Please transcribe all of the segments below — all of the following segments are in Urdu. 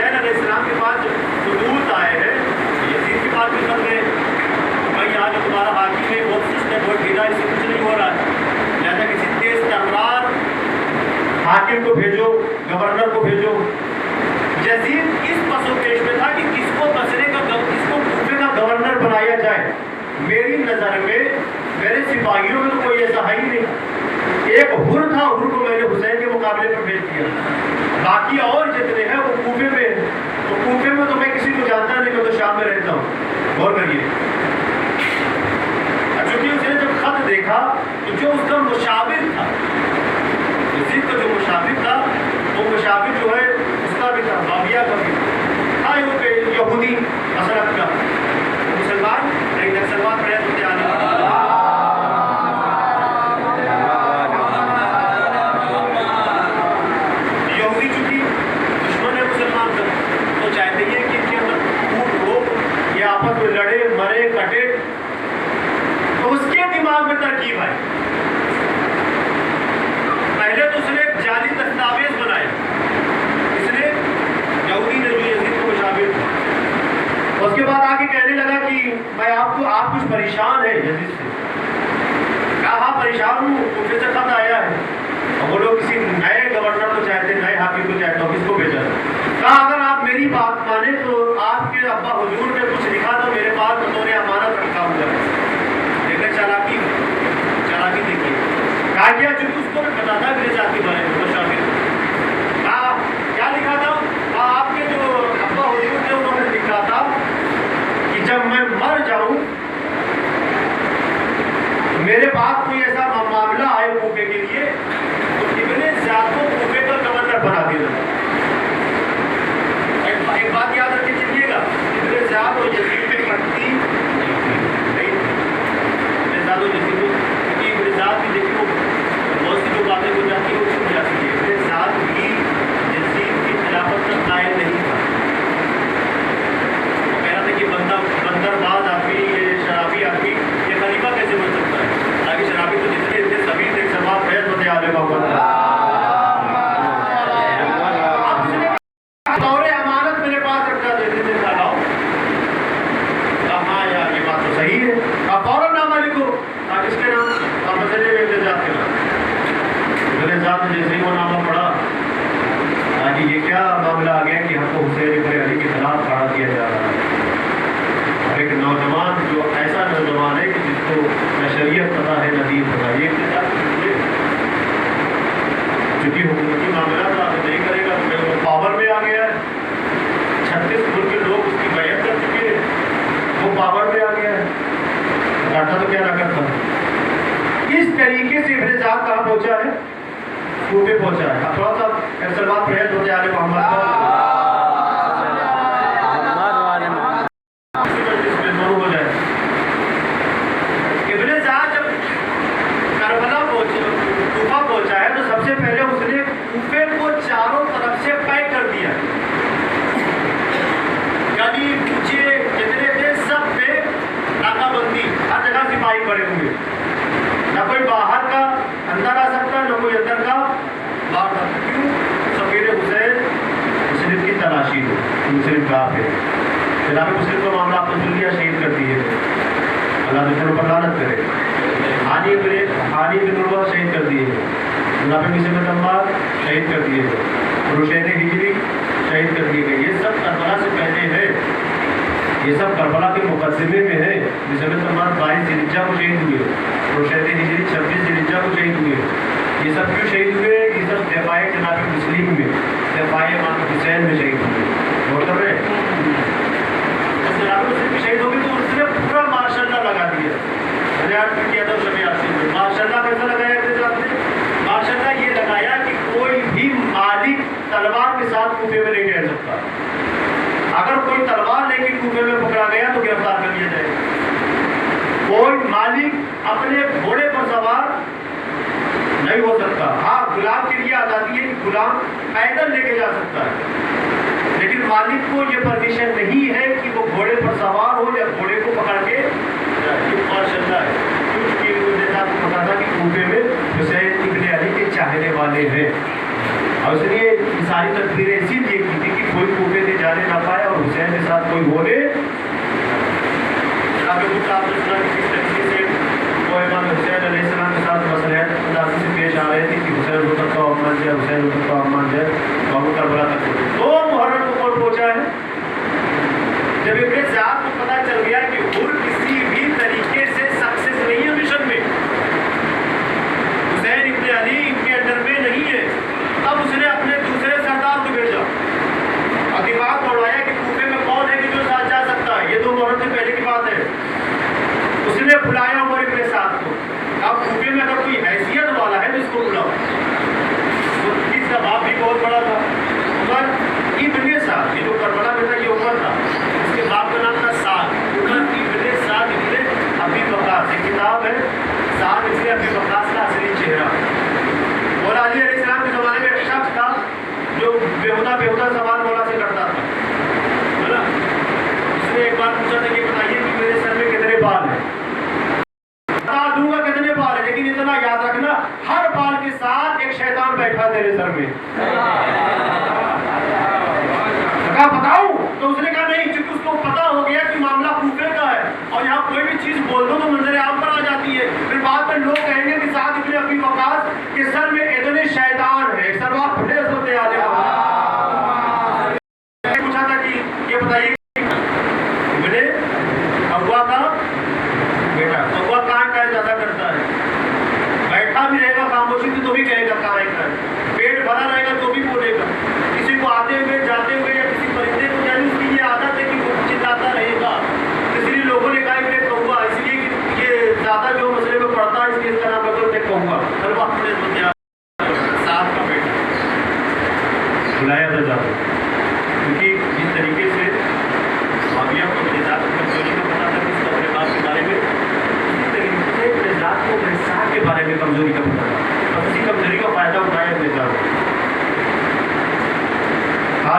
حسین علیہ السلام کے پاس خطوط آئے ہیں، یزید کے پاس بھی خط گئے، بھائی آج تمہارا حاکم ہے بہت سست ہے، بہت ڈھیلا، اس سے کچھ نہیں ہو رہا ہے، لہٰذا کسی تیز تلوار حاکم کو بھیجو، گورنر کو بھیجو۔ یزید اس پس و پیش میں تھا کہ کس کو بصرے کا، کس کو کوفے کا گورنر بنایا جائے۔ میری نظر میں میرے سپاہیوں میں تو کوئی ایسا ہے ہی نہیں، ایک حر تھا، حر کو میں نے حسین کے مقابلے پر بھیج دیا، باقی اور جتنے ہیں وہ کوفے میں ہیں۔ تو کوفے میں تو میں کسی کو جانتا نہیں، میں تو شام میں رہتا ہوں۔ غور کریے، چونکہ اس نے جب خط دیکھا تو جو اس کا مشاور تھا، یزید کا جو مشاور تھا، وہ مشاور جو ہے اس کا بھی تھا، معاویہ کا بھی تھا، یہودی مسلک کا مسلمان نہیں، نسلمان پڑے تو کیا نہیں۔ یہودی چونکہ دشمن ہے مسلمان کا، تو چاہتے ہیں کہ ان کے اندر پھوٹ ہو، یہ آپس میں لڑے مرے کٹے، تو اس کے دماغ میں ترکیب آئی۔ پہلے تو اس نے ایک جعلی دستاویز بنایا، اس نے یہودی نے جو یزید کو مشابہ تھا، اس کے بعد آگے کہنے لگا کہ میں آپ کچھ پریشان ہے یزید سے۔ کہا ہاں پریشان ہوں، کوفے سے خط آیا ہے اور وہ لوگ کسی نئے گورنر کو چاہتے ہیں، نئے حاکم کو چاہتے ہیں، کس کو بھیجا ہے؟ کہا اگر آپ میری بات مانیں تو آپ کے ابا حضور نے کچھ لکھا تو میرے پاس بطور امانت رکھا ہوا ہے۔ لیکن چالاکی دیکھیے، کہا کیا چونکہ اس کو بھی پتا تھا میرے ذات کے بارے میں مشابہ، کہا کیا لکھا تھا؟ کہا آپ کے جو ابا حضور تھے انہوں نے لکھا تھا کہ جب میں مر جاؤں میرے پاس کوئی ایسا معاملہ آئے کوفے کے لیے تو ابن زیاد کو کوفے کا گورنر بنا دیا جائے۔ ایک بات یاد رکھ کے چلیے گا، ابن زیاد اور یزید میں پٹتی نہیں، ابن زیاد اور یزید کی ابن زیاد بھی دیکھیں وہ بہت سی جو باتیں ہو جاتی ہیں وہ چھپ جاتی ہے۔ ابن زیاد بھی یزید کی خلافت کا قائل نہیں تھا، وہ کہہ رہا تھا کہ بندر باز آدمی، یہ شرابی آدمی یہ خلیفہ کیسے بن سکتا ہے؟ حالانکہ شرابی تو جتنے اتنے سبھی ایک سماعت فیض ہوتے آلے کا ہوا تھا۔ اب اس نے بطور امانت میرے پاس رکھا، جیسے سے کھا ہاں یار یہ بات تو صحیح ہے، آپ فوراً نامہ لکھو، کس کے نام؟ آپ مسئلے میں ابن زیاد کے نام۔ ابن زیاد نے جیسے ہی وہ نامہ پڑھا کہ یہ کیا معاملہ آ گیا کہ ہم کو حسین ابن علی کے خلاف کھڑا کیا جا رہا ہے۔ ایک نوجوان جو ایسا نوجوان ہے کہ جس کو نہ شریعت پتہ ہے نہ دین پتہ، یہ اقتدار چونکہ حکومتی معاملات آپ نہیں کرے گا تو وہ پاور میں آ گیا ہے، 36 ملک کے لوگ اس کی بیعت کر چکے ہیں، وہ پاور میں آ گیا ہے، ڈاٹا تو کیا نہ کرتا۔ اس طریقے سے ابن زیاد کہاں پہنچا ہے؟ کوفے پہنچا ہے۔ اب تھوڑا سا سلمان پریز ہوتے آلے محمد ہو جائے۔ ابن زیاد جب کربلا کوفہ پہنچا ہے تو سب سے پہلے اس نے کوفے کو چاروں طرف سے پیک کر دیا، گلی کوچے جتنے تھے سب پہ ناکہ بندی، ہر جگہ سپاہی پڑے ہوئے، نہ کوئی باہر کا اندر آ سکتا نہ کوئی اندر کا باہر آ سکتا۔ کیوں؟ سفیر حسین مسلم کی تلاشی ہو، مسلم کہاں پہ؟ جناب مسلم کا معاملہ آپ نے سن لیا، شہید کر دیے، اللہ دشمنوں پر لعنت کرے۔ حانی بن عروہ شہید کر دیے، جناب مسلم عمار شہید کر دیے، رشید ہجری شہید کر دیے گئے۔ یہ سب کربلا سے پہلے ہے، یہ سب کربلا کے مقدمے میں ہے۔ مسلم عمار 22 ذی الحجہ کو شہید ہوئے، رشید ہجری 26 ذی الحجہ کو شہید ہوئے۔ یہ سب کیوں شہید ہوئے؟ یہ سب دفاع جناب مسلم میں، دفاع امام حسین میں شہید ہوئے۔ غور کر رہے ہیں؟ جناب مسلم شہید ہو گئی تو اس نے پورا ماشاء اللہ لگا دیا، کیا تھا شب یاسین میں ماشاء اللہ کیسا لگایا ابن زیاد نے؟ ماشاء اللہ یہ لگایا کہ کوئی بھی مالک تلوار کے ساتھ کوفے میں نہیں رہ سکتا، اگر کوئی تلوار لے کے کوفے میں پکڑا گیا تو گرفتار کر لیا جائے گا۔ کوئی مالک اپنے گھوڑے پر سوار نہیں ہو سکتا۔ ہاں غلام کے لیے آزادی ہے کہ غلام پیدل لے کے جا سکتا ہے، لیکن مالک کو یہ پرمیشن نہیں ہے کہ وہ گھوڑے پر سوار ہو یا گھوڑے کو پکڑ کے ماشاء اللہ ہے، کیونکہ کو پتا تھا کہ کوفے میں حسین ابن علی کے چاہنے والے ہیں، اور اس لیے یہ ساری تقریریں اسی لیے کی تھی کہ کوئی کوفے سے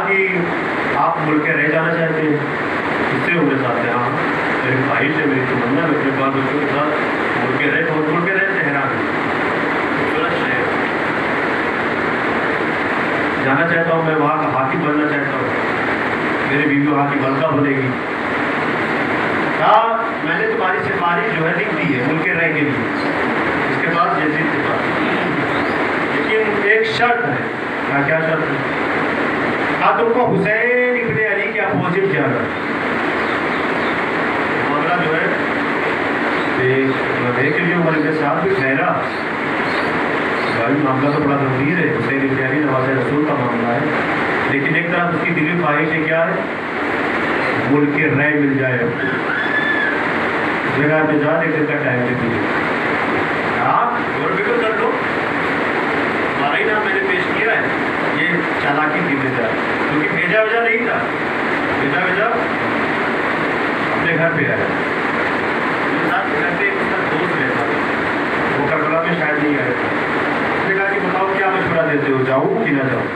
کہ آپ ملک کے رہ جانا چاہتے ہیں؟ اس سے عمر صاحب سے ہاں میری خواہش ہے، میری تمنا میں اپنے بال بچوں کے ساتھ ملک کے رہے اور ملک کے رہے تہران خوبصورت شہر جانا چاہتا ہوں، میں وہاں کا حاکم بننا چاہتا ہوں، میری بیوی وہاں کی ملکہ بنے گی۔ کہا میں نے تمہاری سفارش جو ہے لکھ دی ہے ملک کے رہ کے لیے، اس کے بعد یزید کے پاس، لیکن ایک شرط ہے۔ کیا شرط ہے؟ کہا تم کو حسین ابن علی کے اپوزٹ جانا۔ معاملہ جو ہے دیکھ لیے عمر کے ساتھ بھی ٹھہرا، بھائی معاملہ تو بڑا گمبھیر ہے، حسین ابن علی نواز رسول کا معاملہ ہے، لیکن ایک طرف اس کی دلی خواہش ہے کیا ہے؟ ملک کے رہ مل جائے، جگہ پہ جا ایک دن کا ٹائم دیتی ہے، آپ غور فکر کر لو، ہمارا ہی نام میں نے پیش کیا ہے، یہ چالاکی کی وجہ، کیونکہ بھیجا وجہ نہیں تھا، بھیجا وجہ اپنے گھر پہ آیا، میرے ساتھ گھر پہ اس کا دوست رہتا تھا، وہ کربلا میں شاید نہیں آیا تھا، اس نے کہا کہ بتاؤ کیا مشورہ دیتے ہو، جاؤں کہ نہ جاؤں؟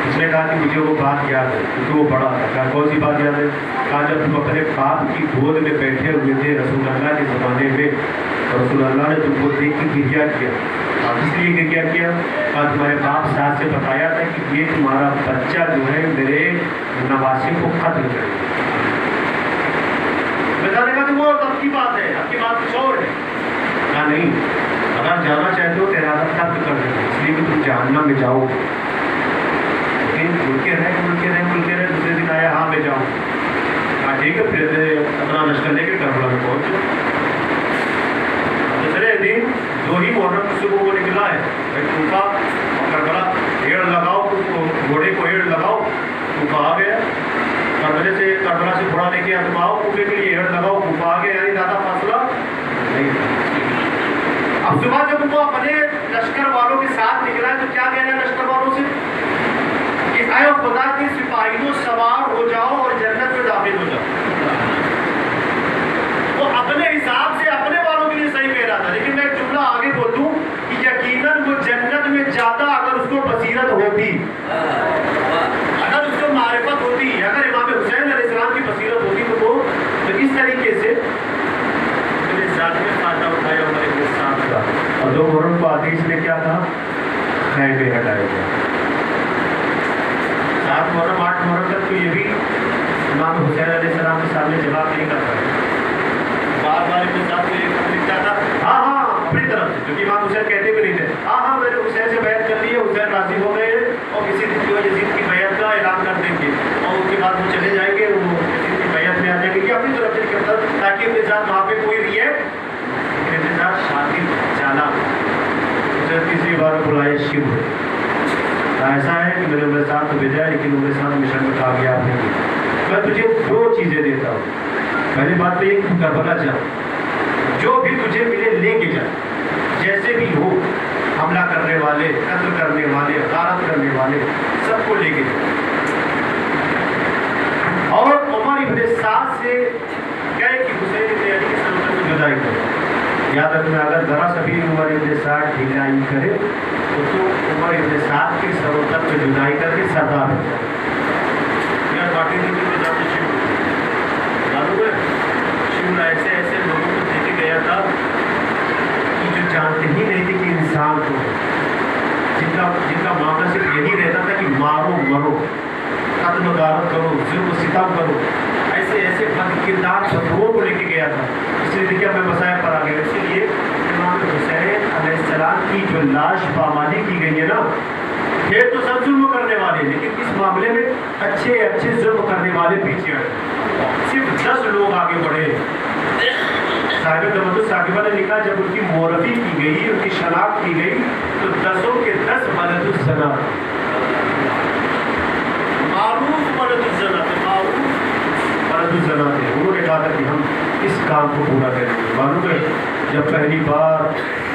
اس نے کہا کہ مجھے وہ بات یاد ہے، کیونکہ وہ بڑا تھا۔ کہا کون سی بات یاد ہے؟ کہا جب تم اپنے باپ کی گود میں بیٹھے ہوئے تھے رسول اللہ کے زمانے میں، اور رسول اللہ نے تم کو دیکھ کے گریہ کیا، اور اس لیے گریہ کیا؟ کہا تمہارے باپ ساتھ سے بتایا تھا کہ یہ تمہارا بچہ جو ہے میرے نواسے کو قتل کرے گا۔ بتانے کا تو وہ اب کی بات ہے، اب کی بات کچھ اور ہے۔ کہا نہیں، اگر جانا چاہتے ہو تو ارادہ ترک کر دیں، اس لیے کہ تم جہنم میں جاؤ گے۔ ملکے رہے دوسرے دن آیا، ہاں میں جاؤں۔ کہا ٹھیک ہے، پھر اپنا لشکر لے کے کربلا میں پہنچے۔ دوسرے دن جو ہی محرم کی صبح وہ نکلا ہے، کوفہ اور کربلا، ایڑ لگاؤ گھوڑے کو، ایڑ لگاؤ، کوفہ آ گیا۔ کربلا سے گھوڑا لے کے تم آؤ کوفے کے لیے، ایڑ لگاؤ، کوفہ آ گیا، یعنی زیادہ فاصلہ نہیں تھا۔ اب صبح جب وہ اپنے لشکر والوں کے ساتھ نکلا ہے تو کیا کہنا ہے لشکر والوں سے؟ اے خدا کے سپاہیوں سوار ہو جاؤ اور جنت میں داخل ہو جاؤ۔ وہ اپنے حساب سے اپنے والوں کے لیے صحیح کہہ رہا تھا، لیکن میں ایک جملہ آگے بول دوں کہ یقیناً وہ جنت میں جاتا اگر اس کو بصیرت ہوتی، اگر اس کو معرفت ہوتی، اگر امام حسین علیہ السلام کی بصیرت ہوتی تو وہ تو اس طریقے سے میرے ذات میں فائدہ اٹھایا اور میرے ساتھ تھا۔ اور دو محرم کو حدیث نے کیا کہا؟ خیمے ہٹائے گئے۔ 7 محرم 8 محرم تک تو یہ بھی امام حسین علیہ السلام کے سامنے جواب نہیں کرتا ہے، بار بار کے ساتھ لکھتا تھا ہاں ہاں اپنی طرف سے، کیونکہ امام حسین کہتے بھی نہیں تھے ہاں ہاں میں نے حسین سے بیعت کر لی ہے، حسین راضی ہو گئے اور کسی دن جو یزید کی بیعت کا اعلان کر دیں گے اور اس کے بعد وہ چلے جائیں گے، وہ یزید کی بیعت میں آ جائیں گے، یہ اپنی طرف سے نہیں کرتا تاکہ اپنے ساتھ وہاں پہ کوئی رہے، میرے ساتھ شادی چالا اسے تیسری بار بلائے شیو ہے۔ ایسا ہے کہ میرے عمر صاحب تو بھیجا ہے لیکن عمر صاحب مشن میں کامیاب نہیں، میں تجھے 2 چیزیں دیتا ہوں۔ پہلی بات تو یہ کہ کربلا جا، جو بھی تجھے ملے لے کے جا، جیسے بھی ہو، حملہ کرنے والے، قتل کرنے والے، غارت کرنے والے، سب کو لے کے جا۔ اور عمر ابن سعد سے کہے کہ حسین ابن علی کی سرزد کو جدائی کرو۔ یاد رکھنا اگر ذرا سا بھی عمر ابن سعد ڈھیلائی کرے تو عمر ابن سعد کی سرزد میں جدائی کر کے سردار ہو جائے۔ یار باقی دن کے جاتے شیو معلوم ہے، شیو ایسے ایسے لوگوں کو دے کے گیا تھا کہ جو جانتے ہی نہیں تھے کہ انسان کو، جن کا معاملہ صرف یہی رہتا تھا کہ مارو مرو، قتل و غارت کرو، ظلم و ستم کرو، ایسے ایسے بد کردار شتروؤں کو لے کے گیا تھا۔ اس لیے دیکھیے میں مسائل پر آ گیا، اسی لیے امام حسین علیہ السلام کی جو لاش پامالی کی گئی ہے نا، یہ تو سب ظلم کرنے والے، لیکن اس معاملے میں اچھے اچھے ظلم کرنے والے پیچھے آئے، صرف 10 لوگ آگے بڑھے۔ صاحب تمدن صاحبہ نے لکھا جب ان کی معرفی کی گئی، ان کی شناخت کی گئی تو 10 کے 10 ولد الزنا، معروف ولد الزنا تھے، معروف ولد الزنا تھے۔ انہوں نے کہا تھا کہ ہم اس کام کو پورا کریں گے۔ معلوم ہے جب پہلی بار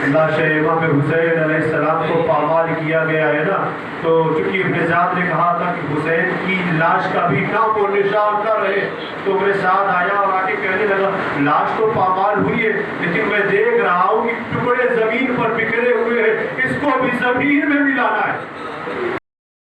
لاش امام حسین علیہ السلام کو پامال کیا گیا ہے نا، تو چونکہ ابن سعد نے کہا تھا کہ حسین کی لاش کا بھی نام و نشان نہ رہے، تو ابن سعد آیا اور آ کے کہنے لگا لاش تو پامال ہوئی ہے لیکن میں دیکھ رہا ہوں کہ ٹکڑے زمین پر بکھرے ہوئے ہیں، اس کو بھی زمین میں ملانا ہے۔